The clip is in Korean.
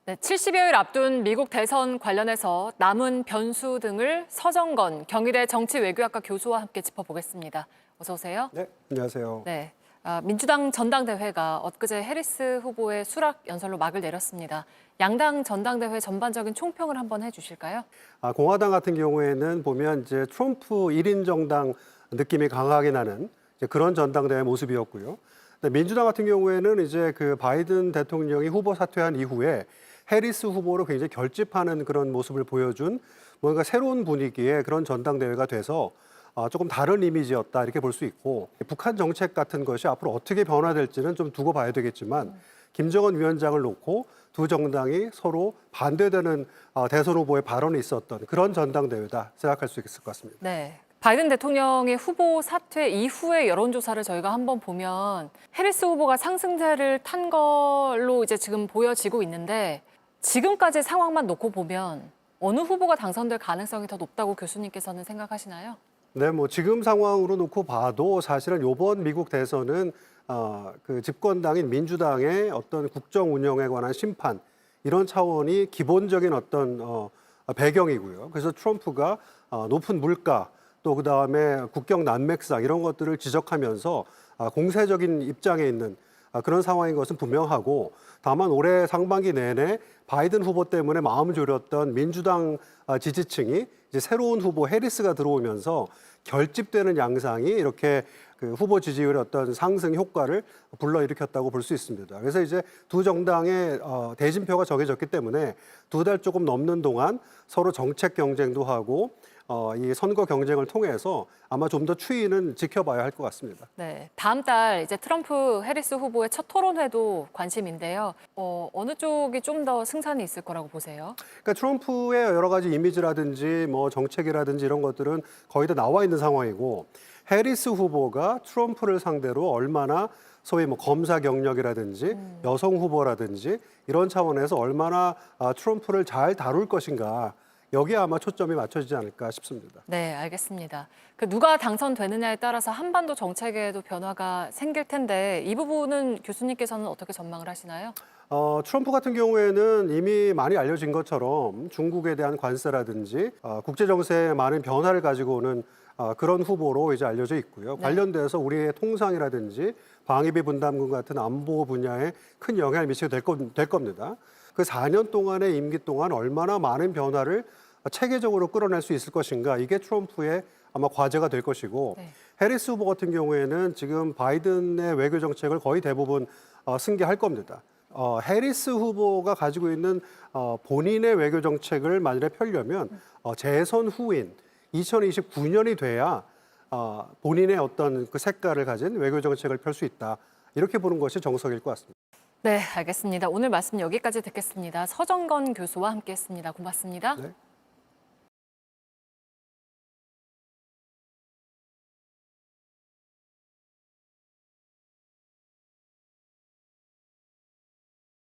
네, 70여일 앞둔 미국 대선 관련해서 남은 변수 등을 서정건 경희대 정치외교학과 교수와 함께 짚어보겠습니다. 어서 오세요. 네, 안녕하세요. 네, 민주당 전당대회가 엊그제 해리스 후보의 수락 연설로 막을 내렸습니다. 양당 전당대회 전반적인 총평을 한번 해주실까요? 공화당 같은 경우에는 보면 이제 트럼프 1인 정당 느낌이 강하게 나는 이제 그런 전당대회 모습이었고요. 근데 민주당 같은 경우에는 이제 그 바이든 대통령이 후보 사퇴한 이후에 해리스 후보를 굉장히 결집하는 그런 모습을 보여준 뭔가 새로운 분위기의 그런 전당대회가 돼서 조금 다른 이미지였다 이렇게 볼 수 있고, 북한 정책 같은 것이 앞으로 어떻게 변화될지는 좀 두고 봐야 되겠지만 김정은 위원장을 놓고 두 정당이 서로 반대되는 대선 후보의 발언이 있었던 그런 전당대회다 생각할 수 있을 것 같습니다. 네. 바이든 대통령의 후보 사퇴 이후의 여론조사를 저희가 한번 보면 해리스 후보가 상승세를 탄 걸로 이제 지금 보여지고 있는데, 지금까지 상황만 놓고 보면 어느 후보가 당선될 가능성이 더 높다고 교수님께서는 생각하시나요? 네, 뭐 지금 상황으로 놓고 봐도 사실은 이번 미국 대선은 그 집권당인 민주당의 어떤 국정 운영에 관한 심판 이런 차원이 기본적인 어떤 배경이고요. 그래서 트럼프가 높은 물가 또 그다음에 국경 난맥상 이런 것들을 지적하면서 공세적인 입장에 있는 그런 상황인 것은 분명하고, 다만 올해 상반기 내내 바이든 후보 때문에 마음을 졸였던 민주당 지지층이 이제 새로운 후보 해리스가 들어오면서 결집되는 양상이 이렇게 그 후보 지지율의 어떤 상승 효과를 불러일으켰다고 볼 수 있습니다. 그래서 이제 두 정당의 대진표가 정해졌기 때문에 두 달 조금 넘는 동안 서로 정책 경쟁도 하고 이 선거 경쟁을 통해서 아마 좀 더 추이는 지켜봐야 할 것 같습니다. 네, 다음 달 이제 트럼프 해리스 후보의 첫 토론회도 관심인데요. 어느 쪽이 좀 더 승산이 있을 거라고 보세요? 그러니까 트럼프의 여러 가지 이미지라든지 뭐 정책이라든지 이런 것들은 거의 다 나와 있는 상황이고, 해리스 후보가 트럼프를 상대로 얼마나 소위 뭐 검사 경력이라든지 여성 후보라든지 이런 차원에서 얼마나 트럼프를 잘 다룰 것인가, 여기에 아마 초점이 맞춰지지 않을까 싶습니다. 네, 알겠습니다. 누가 당선되느냐에 따라서 한반도 정책에도 변화가 생길 텐데, 이 부분은 교수님께서는 어떻게 전망을 하시나요? 트럼프 같은 경우에는 이미 많이 알려진 것처럼 중국에 대한 관세라든지 국제 정세에 많은 변화를 가지고 오는 그런 후보로 이제 알려져 있고요. 네. 관련돼서 우리의 통상이라든지 방위비 분담금 같은 안보 분야에 큰 영향을 미치게 될 겁니다. 그 4년 동안의 임기 동안 얼마나 많은 변화를 체계적으로 끌어낼 수 있을 것인가, 이게 트럼프의 아마 과제가 될 것이고, 네. 해리스 후보 같은 경우에는 지금 바이든의 외교 정책을 거의 대부분 승계할 겁니다. 해리스 후보가 가지고 있는 본인의 외교 정책을 만일에 펴려면 재선 후인 2029년이 돼야 본인의 어떤 그 색깔을 가진 외교 정책을 펼 수 있다, 이렇게 보는 것이 정석일 것 같습니다. 네, 알겠습니다. 오늘 말씀 여기까지 듣겠습니다. 서정건 교수와 함께했습니다. 고맙습니다. 네.